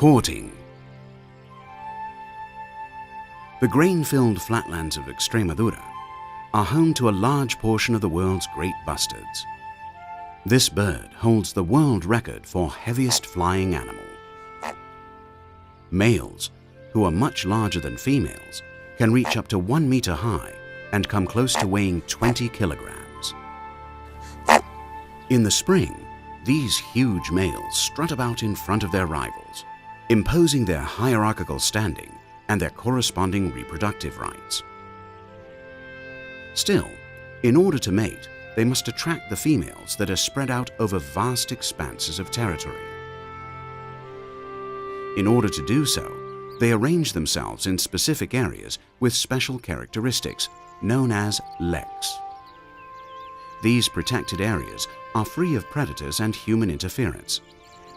Courting. The grain-filled flatlands of Extremadura are home to a large portion of the world's great bustards. This bird holds the world record for heaviest flying animal. Males, who are much larger than females, can reach up to 1 meter high and come close to weighing 20 kilograms. In the spring, these huge males strut about in front of their rivals, imposing their hierarchical standing and their corresponding reproductive rights. Still, in order to mate, they must attract the females that are spread out over vast expanses of territory. In order to do so, they arrange themselves in specific areas with special characteristics known as leks. These protected areas are free of predators and human interference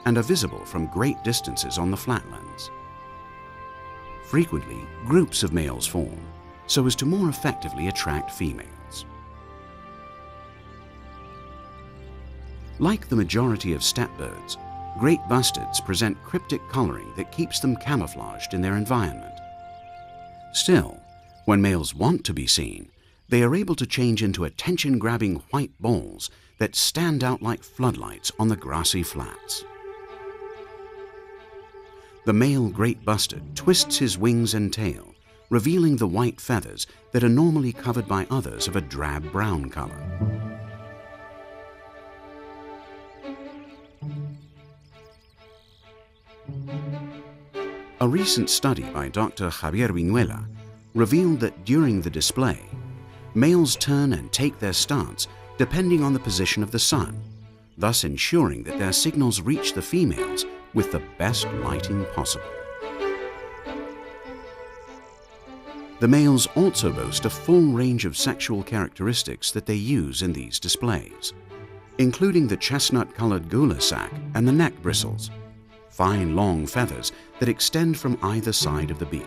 and are visible from great distances on the flatlands. Frequently, groups of males form so as to more effectively attract females. Like the majority of steppe birds, great bustards present cryptic coloring that keeps them camouflaged in their environment. Still, when males want to be seen, they are able to change into attention-grabbing white balls that stand out like floodlights on the grassy flats. The male great bustard twists his wings and tail, revealing the white feathers that are normally covered by others of a drab brown color. A recent study by Dr. Javier Viñuela revealed that during the display, males turn and take their stance depending on the position of the sun, thus ensuring that their signals reach the females with the best lighting possible. The males also boast a full range of sexual characteristics that they use in these displays, including the chestnut-colored gular sac and the neck bristles, fine long feathers that extend from either side of the beak.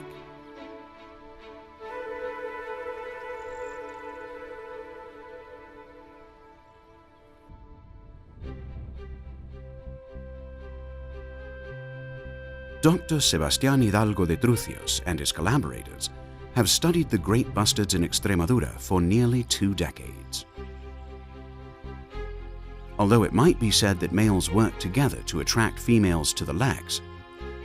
Dr. Sebastián Hidalgo de Trucios and his collaborators have studied the great bustards in Extremadura for nearly 2 decades. Although it might be said that males work together to attract females to the leks,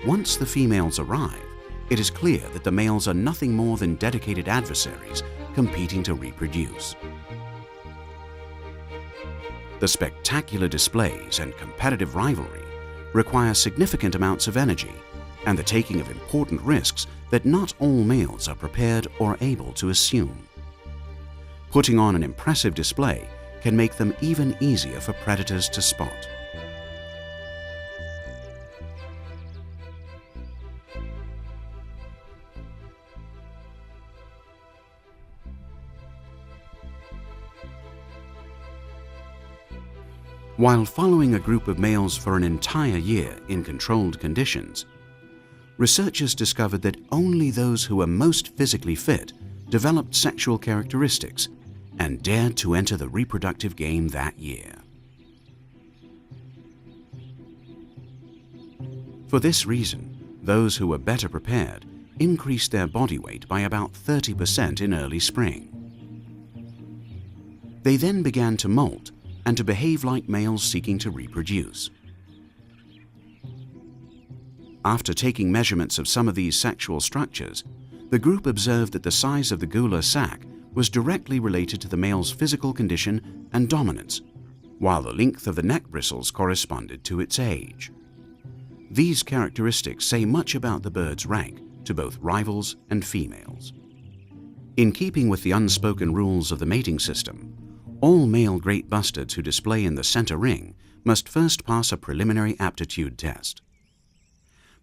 once the females arrive, it is clear that the males are nothing more than dedicated adversaries competing to reproduce. The spectacular displays and competitive rivalry require significant amounts of energy and the taking of important risks that not all males are prepared or able to assume. Putting on an impressive display can make them even easier for predators to spot. While following a group of males for an entire year in controlled conditions, researchers discovered that only those who were most physically fit developed sexual characteristics and dared to enter the reproductive game that year. For this reason, those who were better prepared increased their body weight by about 30% in early spring. They then began to molt and to behave like males seeking to reproduce. After taking measurements of some of these sexual structures, the group observed that the size of the gular sac was directly related to the male's physical condition and dominance, while the length of the neck bristles corresponded to its age. These characteristics say much about the bird's rank to both rivals and females. In keeping with the unspoken rules of the mating system, all male great bustards who display in the center ring must first pass a preliminary aptitude test.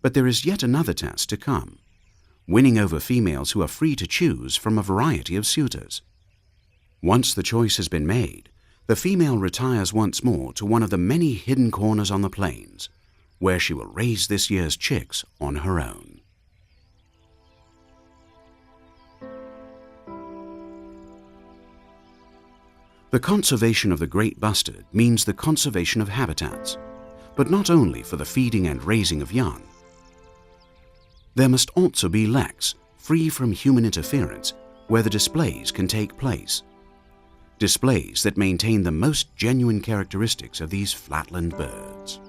But there is yet another test to come, winning over females who are free to choose from a variety of suitors. Once the choice has been made, the female retires once more to one of the many hidden corners on the plains, where she will raise this year's chicks on her own. The conservation of the great bustard means the conservation of habitats, but not only for the feeding and raising of young. There must also be leks free from human interference where the displays can take place. Displays that maintain the most genuine characteristics of these flatland birds.